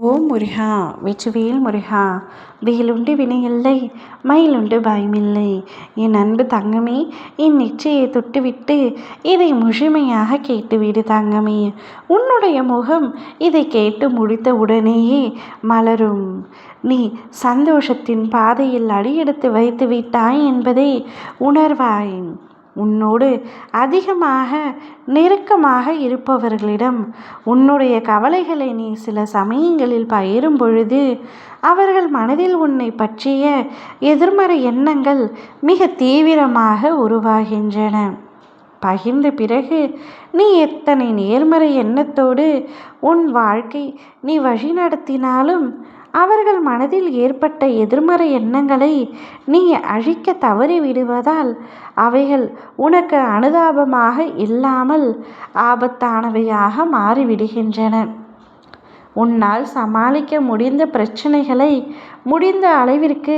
ஓம் முருகா வெற்றிவேல் முருகா. வேலுண்டு வினையில்லை, மயிலுண்டு பயமில்லை. என் அன்பு தங்கமே, என் நெற்றியை தொட்டுவிட்டு இதை முழுமையாக கேட்டுவிடு தங்கமே. உன்னுடைய முகம் இதை கேட்டு முடித்த உடனேயே மலரும். நீ சந்தோஷத்தின் பாதையில் அடியெடுத்து வைத்து விட்டாய் என்பதை உணர்வாய். உன்னோடு அதிகமாக நெருக்கமாக இருப்பவர்களிடம் உன்னுடைய கவலைகளை நீ சில சமயங்களில் பகிரும் பொழுது அவர்கள் மனதில் உன்னை பற்றிய எதிர்மறை எண்ணங்கள் மிக தீவிரமாக உருவாகின்றன. பகிர்ந்த பிறகு நீ எத்தனை நேர்மறை எண்ணத்தோடு உன் வாழ்க்கை நீ வழிநடத்தினாலும் அவர்கள் மனதில் ஏற்பட்ட எதிர்மறை எண்ணங்களை நீ அழிக்க தவறிவிடுவதால் அவைகள் உனக்கு அனுதாபமாக இல்லாமல் ஆபத்தானவையாக மாறிவிடுகின்றன. உன்னால் சமாளிக்க முடிந்த பிரச்சனைகளை முடிந்த அளவிற்கு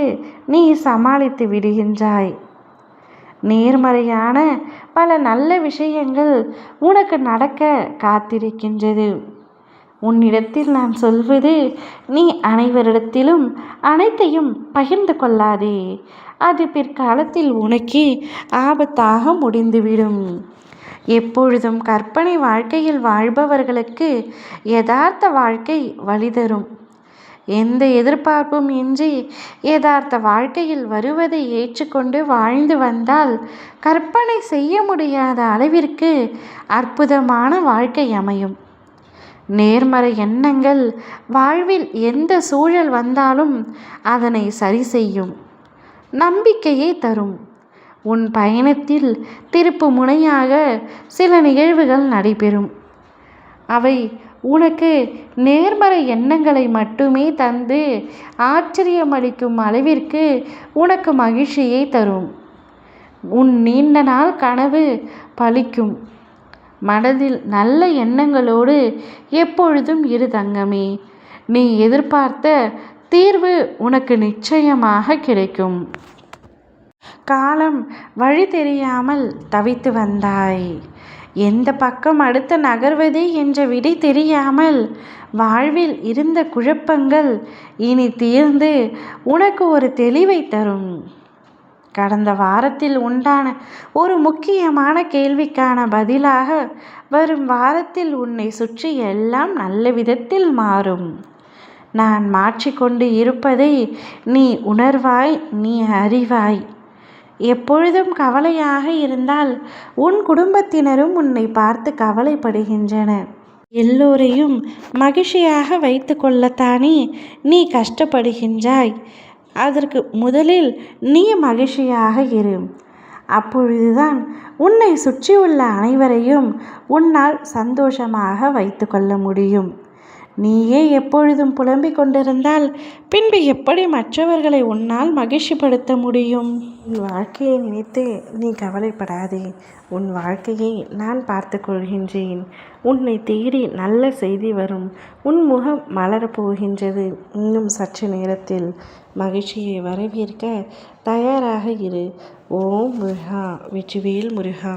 நீ சமாளித்து விடுகின்றாய். நேர்மறையான பல நல்ல விஷயங்கள் உனக்கு நடக்க காத்திருக்கின்றது. உன்னிடத்தில் நான் சொல்வது, நீ அனைவரிடத்திலும் அனைத்தையும் பகிர்ந்து கொள்ளாதே. அது பிற்காலத்தில் உனக்கு ஆபத்தாக முடிந்துவிடும். எப்பொழுதும் கற்பனை வாழ்க்கையில் வாழ்பவர்களுக்கு யதார்த்த வாழ்க்கை வழி தரும். எந்த எதிர்பார்ப்பும் இன்றி யதார்த்த வாழ்க்கையில் வருவதை ஏற்றுக்கொண்டு வாழ்ந்து வந்தால் கற்பனை செய்ய முடியாத அளவிற்கு அற்புதமான வாழ்க்கை அமையும். நேர்மறை எண்ணங்கள் வாழ்வில் எந்த சூழல் வந்தாலும் அதனை சரி செய்யும், நம்பிக்கையை தரும். உன் பயணத்தில் திருப்பு முனையாக சில நிகழ்வுகள் நடைபெறும். அவை உனக்கு நேர்மறை எண்ணங்களை மட்டுமே தந்து ஆச்சரியமளிக்கும் அளவிற்கு உனக்கு மகிழ்ச்சியை தரும். உன் நீண்ட நாள் கனவு பலிக்கும். மனதில் நல்ல எண்ணங்களோடு எப்பொழுதும் இரு தங்கமே. நீ எதிர்பார்த்த தீர்வு உனக்கு நிச்சயமாக கிடைக்கும். காலம் வழி தெரியாமல் தவித்து வந்தாய். எந்த பக்கம் அடுத்து நகர்வது என்ற விடை தெரியாமல் வாழ்வில் இருந்த குழப்பங்கள் இனி தீர்ந்து உனக்கு ஒரு தெளிவை தரும். கடந்த வாரத்தில் உண்டான ஒரு முக்கியமான கேள்விக்கான பதிலாக வரும் வாரத்தில் உன்னை சுற்றி எல்லாம் நல்ல விதத்தில் மாறும். நான் மாற்றிக்கொண்டு இருப்பதை நீ உணர்வாய், நீ அறிவாய். எப்பொழுதும் கவலையாக இருந்தால் உன் குடும்பத்தினரும் உன்னை பார்த்து கவலைப்படுகின்றனர். எல்லோரையும் மகிழ்ச்சியாக வைத்து கொள்ளத்தானே நீ கஷ்டப்படுகின்றாய். அதற்கு முதலில் நீ மகிழ்ச்சியாக இரு. அப்பொழுதுதான் உன்னை சுற்றியுள்ள அனைவரையும் உன்னால் சந்தோஷமாக வைத்து கொள்ள முடியும். நீயே எப்பொழுதும் புலம்பிக் கொண்டிருந்தால் பின்பு எப்படி மற்றவர்களை உன்னால் மகிழ்ச்சிப்படுத்த முடியும்? உன் வாழ்க்கையை நினைத்து நீ கவலைப்படாதே. உன் வாழ்க்கையை நான் பார்த்து கொள்கின்றேன். உன்னை தேடி நல்ல செய்தி வரும். உன் முகம் மலரப்போகின்றது. இன்னும் சற்று நேரத்தில் மகிழ்ச்சியை வரவேற்க தயாராக இரு. ஓம் முருகா வெற்றிவேல் முருகா.